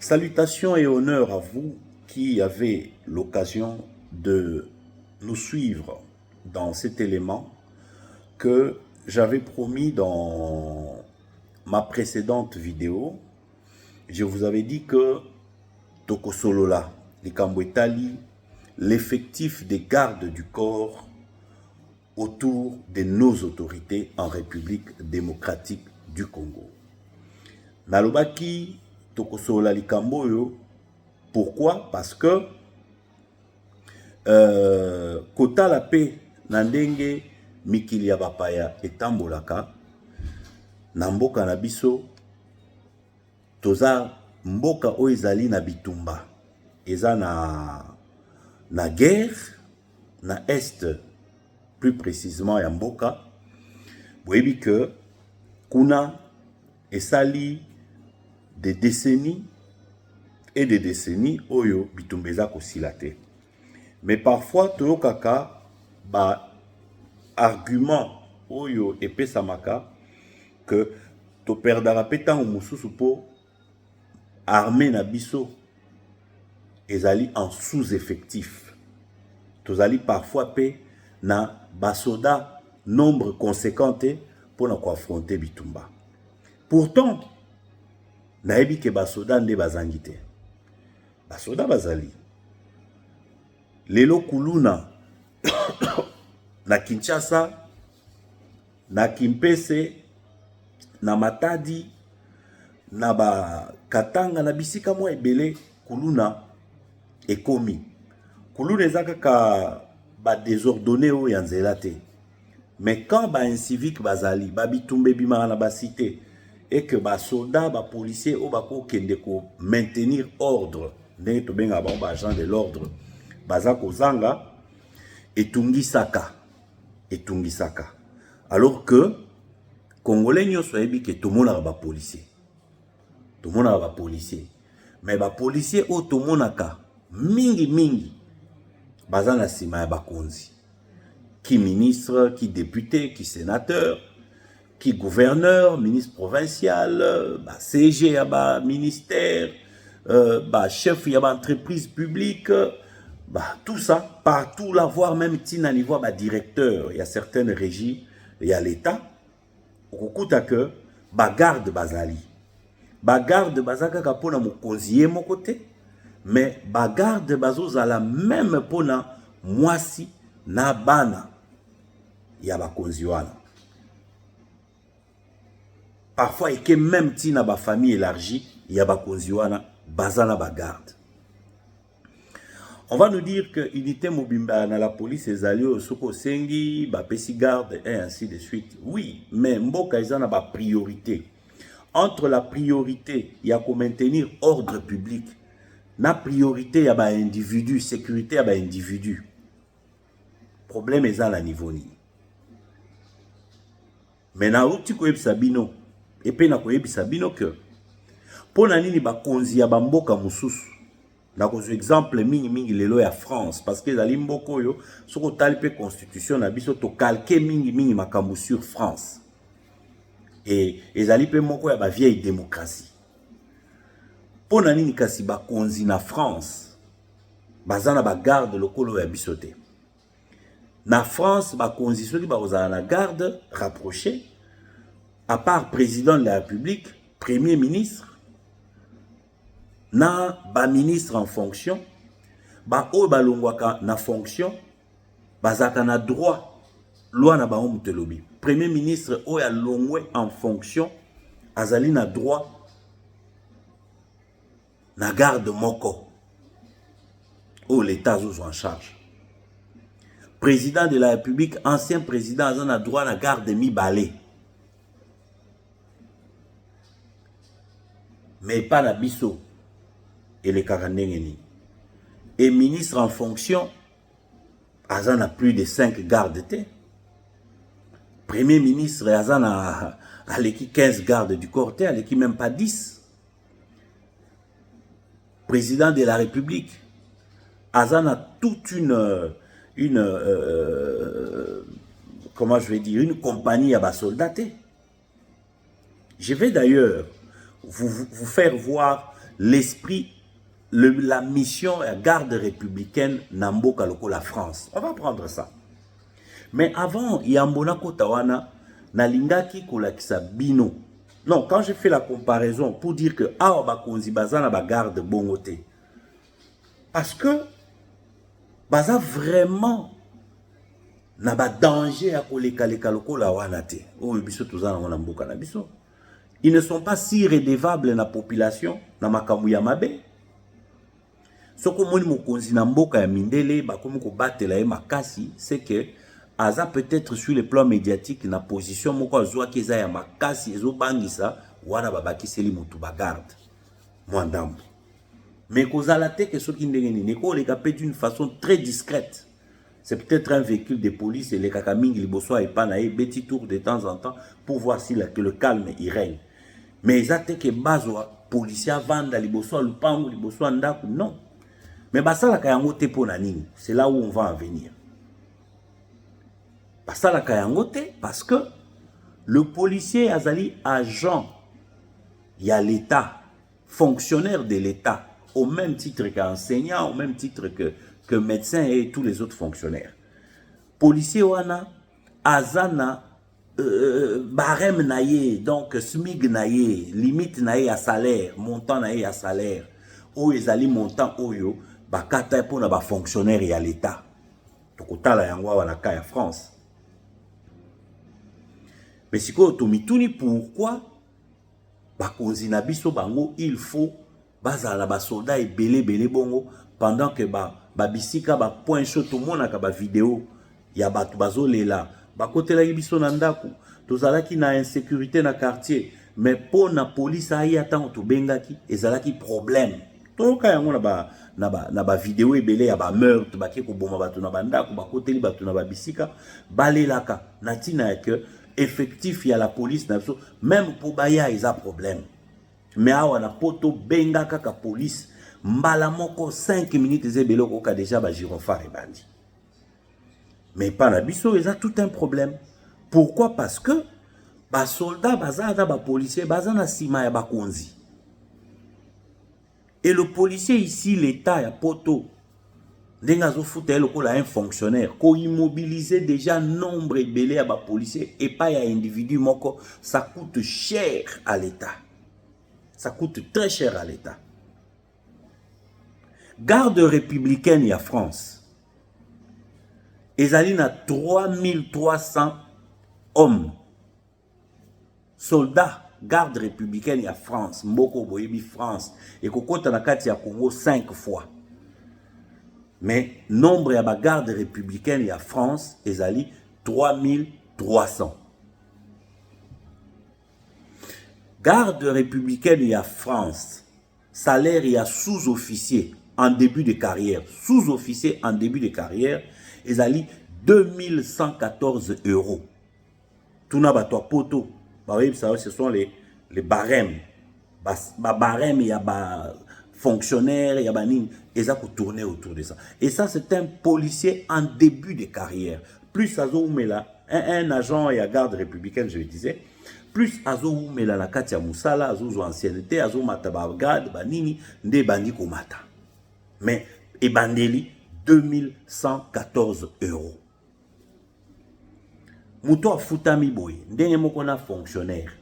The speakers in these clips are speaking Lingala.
Salutations et honneurs à vous qui avez l'occasion de nous suivre dans cet élément que j'avais promis dans ma précédente vidéo. Je vous avais dit que Tokosolola, les Kambwetali, l'effectif des gardes du corps autour de nos autorités en République démocratique du Congo. Nalobaki Tokosolola Likamboyo. Pourquoi? Parce que kota la paix nandenge mikili ya bapaya etambolaka na mboka na biso toza mboka oyo ezali na bitumba eza na guerre na est plus précisément ya mboka boyebi que kuna esali des décennies et des décennies oyo bitumba eza kosila te. Mais parfois toyokaka ba argument oyo epesamaka que to perdara pe ntango mosusu po armée na biso ezali en sous-effectif. Tozali parfois pe na basoda nombre conséquent te mpona koaffronter bitumba. Pourtant nayebi ke basoda nde bazangi te. Basoda bazali lelo kuluna na Kinshasa, na Kimpese, na Matadi, na ba Katanga, na bisika mwa ebele kuluna ekomi. Kuluna eza kaka ba désordonné o ya nzela te. Mais quand ba incivique bazali, ba bitumbe bimaka na ba cité et que ba soldats, ba policiers o bako kende ko maintenir ordre, ndenge tobenga ba agent de l'ordre, baza kozanga etungisaka. Alors que Congolais nyonso yebi ke tomonaka ba policier. Tomonaka ba policier. Mais ba policier o tomonaka mingi baza na sima ya bakonzi. Qui ministre, qui député, qui sénateur, qui gouverneur, ministre provincial, ba CG ya ba ministère, ba chef ya ba entreprise publique, bah, tout ça, partout là, voire même tina niveau bah, directeur, il y a certaines régies, il y a l'État, au coup que bah, garde bazali. Bah, garde bazaka kapona mokonzier mon côté, mais bah, garde bazos à la même pona mwasi na bana. Il y a bakonziwana. Parfois, il y a même tina ba famille élargie, il y a bakonziwana, bazana ba garde. On va nous dire que unité mobimba dans la police est allée au Soko Sengi, Bapesi garde et ainsi de suite. Oui, mais Mboka ils ont une priorité. Entre la priorité, il y a qu'à maintenir ordre public. La priorité, il y a un individu, sécurité, il y a un individu. Problème est à la niveau ni. Maintenant, tu connais Sabino, et puis na connais Sabino que pour nani ba konzi ya Mboka mususu. Na cause exemple mingi lelo ya France parce que la limboko yo soko talipe constitution na biso to calquer mingi makambo sur France et ezali pe moko ya ba vieille démocratie pona nini kasi ba konzi na France bazana ba garde lokolo ya biso te na France ba konzi soki ba ozala na garde rapproché à part président de la République, premier ministre na ba ministre en fonction, ba o balongwaka na fonction, bazaka na droit, loi na ba omutelobi. Premier ministre o ya longwe en fonction, azali na droit, na garde moko, o l'État zo en charge. Président de la République, ancien président, azali na droit na garde mibale. Mais pas na biso. Et les Karandengeni. Et ministre en fonction, Azan a plus de 5 gardes. Premier ministre, Azan a l'équipe 15 gardes du corps, à l'équipe même pas 10. Président de la République, Azan a toute comment je vais dire, une compagnie à bas soldats. Je vais d'ailleurs vous faire voir l'esprit, la mission la garde républicaine Namboka loko la France. On va prendre ça. Mais avant, Yambona Kotawana, Nalingaki Kolakisa Bino. Non, quand j'ai fait la comparaison pour dire que Aoba Konzi Bazana ba garde bongote. Parce que Baza vraiment n'a pas danger à koleka leka loko la wanate. Oh, biso tozana mona mboka na biso. Ils ne sont pas si redevables na population na makambu ya mabe. Soko moni mokonzi na mboka ya mindele bakomi ko batela e makasi, c'est que aza peut-être sur le plan médiatique na position moko azwa keza ya makasi ezo bangisa wana babakiseli mutu bagarde mwandambo. Mais kozala te que soki ndenge nini ko leka pe d'une façon très discrète. C'est peut-être un véhicule de police et les kakamingi liboso et pas nae petit tour de temps en temps pour voir si que le calme y règne. Mais ils que bazwa policier vanda liboso lupango liboso ndaku non. Mais basala kayango te pona nini. C'est là où on va en venir. Basala kayango te parce que le policier azali agent il y a l'État, fonctionnaire de l'État, au même titre qu'enseignant, au même titre que médecin et tous les autres fonctionnaires. Policier wana azana barème naye, donc smig naye, limite naye à salaire, montant naye à salaire, ou ezali montant oyo bakata pour na ba fonctionnaire ya l'État. Tokotala yango wana ka ya France. Mais si ko tomituni pourquoi bakonzi na biso bango il faut bazala ba soldats et belé bongo pendant que babisika ba point chaud tout monde ka ba vidéo ya batu bazolela bakotela biso na ndaku tozalaki na insécurité na quartier mais pour na police ayi atan to bengaki ezalaki problème toka yango na ba vidéo ebele ya ba meurtre baki ko boma batu na bandaku bakoteli batu na babisika balelaka na tina que effectif ya la police na biso même pour baya ils a problème mais awa na poto benga kaka police mbala moko 5 minutes ezebele ko déjà ba gyrophare bandi. Mais pas la biso, ils ont tout un problème. Pourquoi? Parce que les soldats, les policiers, ils sima ya bakonzi. Et le policier ici, l'État, ya poto, dengazo foute un fonctionnaire, ko immobiliser déjà nombre belé à policiers et pas à individu moko, ça coûte cher à l'État. Ça coûte très cher à l'État. Garde républicaine ya France. Ezali na 3300 hommes, soldats, garde républicaine ya France, Mboko Boyebi France, et kokota na kati ya Congo 5 fois. Mais nombre ya ba garde républicaine ya France, ezali 3300. Garde républicaine ya France, salaire ya sous-officier en début de carrière, sous-officier en début de carrière, ils allaient 2114 €. Tout n'a pas poto. Ce sont les barèmes. Barèmes, il y a fonctionnaires, il y a banines. Ils ont tourné autour de ça. Et ça, c'est un policier en début de carrière. Plus un agent et un garde républicain, je le disais, plus Azo Oumela la Katia Moussala, Azo ancienneté, Azo Matabagad, Banini, Nde Bandi Komata. Mais, et Bandeli, 2114 €. Mouto a futami boy, ndenge moko na fonctionnaire.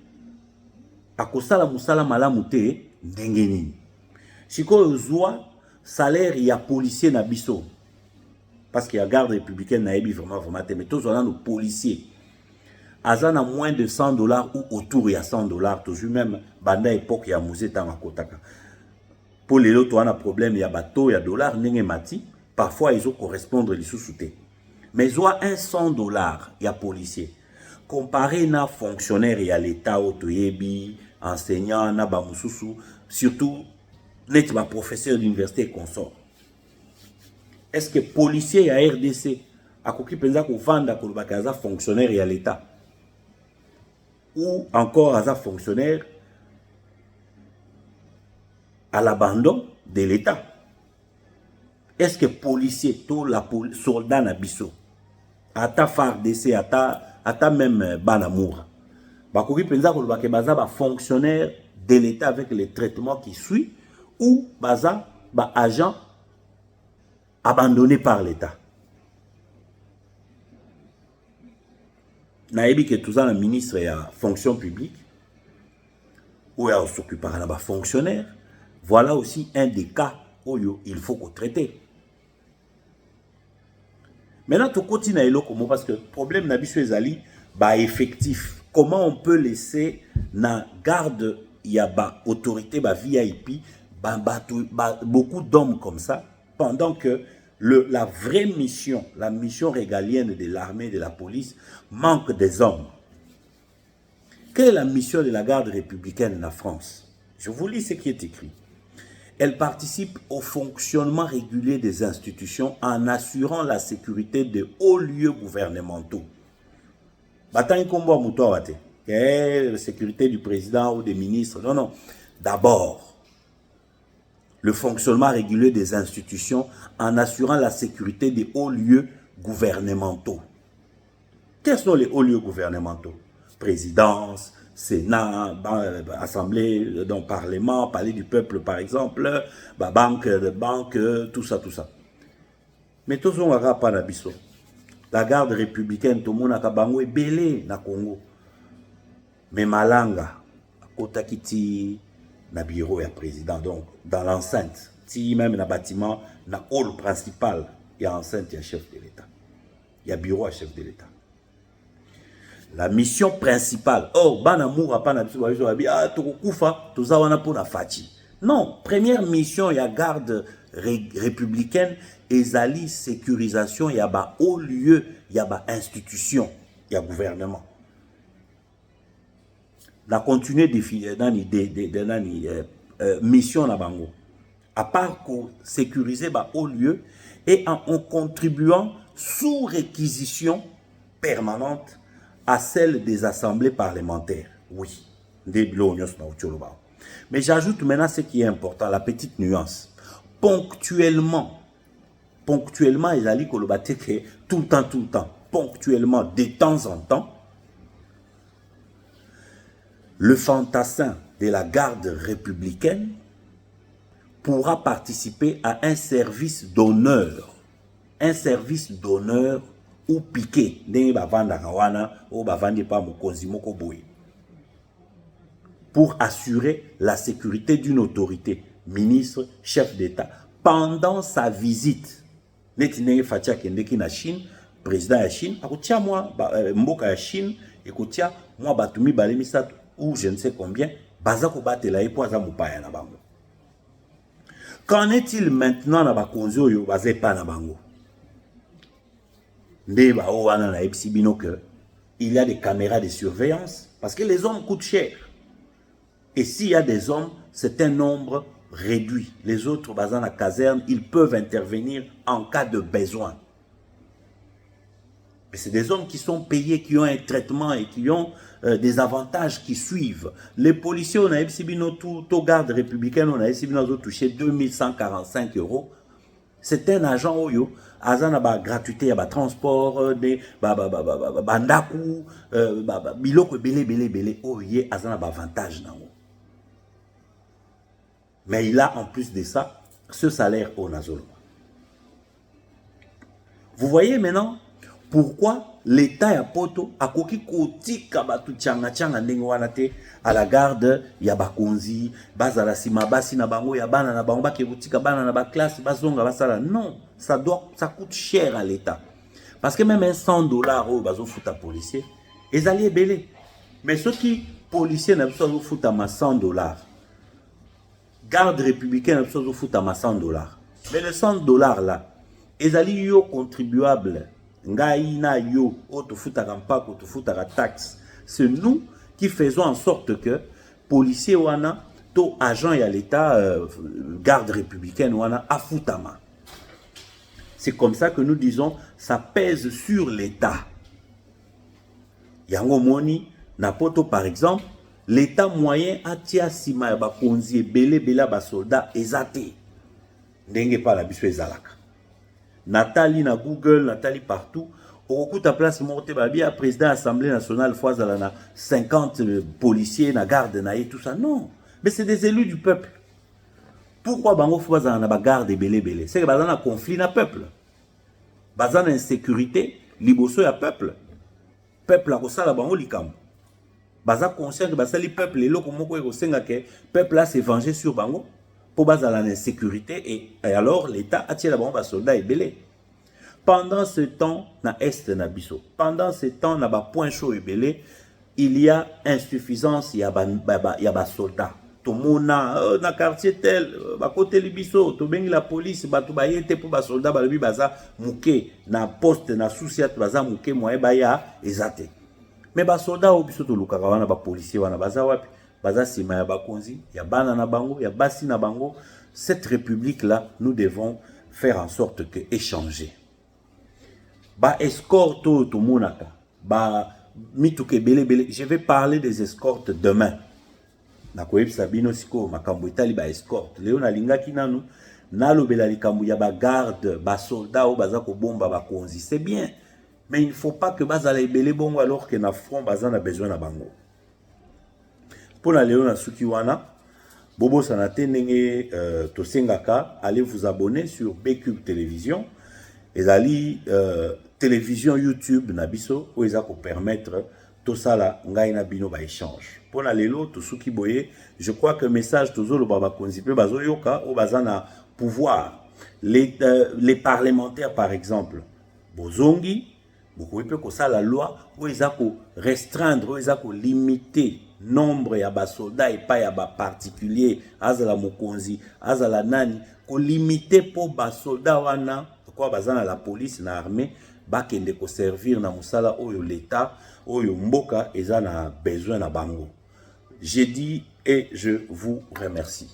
Akosala musala malamu te, ndenge nini. Siko zwa salaire ya policier na biso. Parce qu'il y a garde républicaine na ebi vraiment te, mais tous on a nos policiers. Azana moins de 100 $ ou autour de 100 $, toujours même banda époque ya musée Tamakotaka. Pour les autres, on a problème, il y a bateau, il y a dollars, ndenge mati. Parfois, ils ont correspondre les sous-soutés. Mais ils ont un 100 $, il y a policier. Comparé à fonctionnaire, il y a l'État, Otoyebi, enseignant, na bamususu, surtout, les professeurs d'université et consorts. Est-ce que policier à RDC, à quoi qui pensa qu'on vende à fonctionnaire et à l'État? Ou encore à fonctionnaire à l'abandon de l'État? Est-ce que policier, tout la soldat na biso, ata FARDC, ata même Banamour, bakoki penza ko ba fonctionnaire de l'État avec les traitements qui suivent, ou baza ba agent abandonné par l'État. Naïbi que tout ça, le ministre est à fonction publique, ou il s'occupe de la fonctionnaire. Voilà aussi un des cas où il faut qu'on traite. Maintenant, tu continues parce que le problème n'est pas effectif. Comment on peut laisser na garde, il y a autorité, VIP, beaucoup d'hommes comme ça, pendant que la vraie mission, la mission régalienne de l'armée et de la police, manque des hommes. Quelle est la mission de la garde républicaine en France? Je vous lis ce qui est écrit. Elle participe au fonctionnement régulier des institutions en assurant la sécurité de hauts lieux gouvernementaux. La sécurité du président ou des ministres, non, non. D'abord, le fonctionnement régulier des institutions en assurant la sécurité des hauts lieux gouvernementaux. Quels sont les hauts lieux gouvernementaux? Présidence, Sénat, Assemblée, donc Parlement, Palais du Peuple par exemple, banque, tout ça, tout ça. Mais tout ça, on va pas na biso. La garde républicaine, tout le monde a bango est belé na Congo. Mais Malanga, Kotakiti, na bureau et président, donc dans l'enceinte, si même dans le bâtiment, dans le hall principal, il y a enceinte, il y a chef de l'État. Il y a bureau à chef de l'État. La mission principale, non, première mission, il y a garde républicaine, ezali sécurisation, il y a haut lieu, il y a institution, il y a gouvernement. La continuer mission na bango. À part qu'on sécuriser haut lieu et en contribuant sous réquisition permanente à celle des assemblées parlementaires. Oui. Mais j'ajoute maintenant ce qui est important, la petite nuance. Ponctuellement, ils allaient que tout le temps, ponctuellement, de temps en temps, le fantassin de la garde républicaine pourra participer à un service d'honneur. Un service d'honneur ou piqué. Pour assurer la sécurité d'une autorité, ministre, chef d'État, pendant sa visite. Netine Fatia Kendeki na Chine, président de la Chine, akotia moi, mboka ya Chine, ekotia moi batumi balemisat ou je ne sais combien, bazako batela epo aza mupaya na bango. Qu'en est-il maintenant na bakonzo yo bazé pas na bango? Nde ba o wana na epsibino que il y a des caméras de surveillance parce que les hommes coûtent cher. Et s'il y a des hommes, c'est un nombre réduit. Les autres, basant la caserne, ils peuvent intervenir en cas de besoin. Mais c'est des hommes qui sont payés, qui ont un traitement et qui ont des avantages qui suivent. Les policiers, on a exhibé tout garde républicain, on a exhibé touché 2145 €. C'est un agent oyo, azana ba gratuité, ya ba transport, de bandaku, biloko belé, oye, azana ba avantage nango. Mais il a en plus de ça, ce salaire au Nazolo. Vous voyez maintenant pourquoi l'État ya poto a koki kotika batu tchanga ndenge wana te à la garde ya bakonzi bazala sima basi na bango ya bana na bango ke kotika bana na ba classe bazonga basala. Non, ça coûte cher à l'État. Parce que même un 100 $ au bazo futa policier, ils allaient belé. Mais ceux qui policiers na besoin de futa ma 100 $. Garde républicaine a besoin de futa ma 100 $. Mais les 100 $ là, ils allaient yo contribuables. C'est nous qui faisons en sorte que policiers wana to agents et à l'État garde républicaine wana afutama. C'est comme ça que nous disons ça pèse sur l'État. Yango moni na poto par exemple l'État moyen atia sima ya bakonzi belé ba soldats ezate ndenge pa la biso ezalaka. Nathalie na Google, Nathalie partout. Au coup de place, monté babia président de l'Assemblée nationale, fois à la 50 policiers, na garde, na et tout ça. Non, mais c'est des élus du peuple. Pourquoi bango faut bazana na bagarde belé? C'est que bazana conflit na peuple. Bazana insécurité, liboso ya peuple. Peuple a kosala bango likambo. Baza conscient que basali peuple lelo komoko e kosenga ke peuple a se venger sur bango pour bazala l'insécurité et alors l'état a tiré bango ba soldats et belé. Pendant ce temps na est na biso. Pendant ce temps na ba point chaud et belé, il y a insuffisance ya ba soldats. Tomona na quartier tel ba côté libiso to bengi la police batu ba yete pour ba soldat ba lobi baza muke na poste na souciat baza muke moye ba ya ezate. Mais ba soldat o biso to lukaka wana ba policier wana baza wapi baza sima ya bakonzi ya bana na bango ya basi na bango. Cette république là nous devons faire en sorte que échanger ba escorte to monaka ba mituke belé. Je vais parler des escortes demain. Nakoyebisa bino siko makambo etali ba escorte leo nalingaki nanu nalobela likambo ya ba garde ba soldat o baza ko bomba ba konzi. C'est bien, mais il ne faut pas que bazala ebele bongo alors que na front baza na besoin na bango. Pona leo na suki wana bobo sanate ndenge tosengaka, allez vous abonner sur BCube Télévision ezali télévision YouTube na biso o eza ko permettre tout ça là ngai na bino ba échange. Pour la lelo to suki boye, je crois que message tozo lo baba konzipe bazo yoka o bazana pouvoir les parlementaires par exemple bozongi beaucoup peut ko ça la loi o ezako restreindre o ezako limiter nombre ya ba soldats et pas ya ba particulier azala mokonzi azala nani ko limiter pour ba soldats wana quoi bazana la police na armée bakende ko servir na musala oyo l'état oyo mboka eza na besoin na bango. J'ai dit et je vous remercie.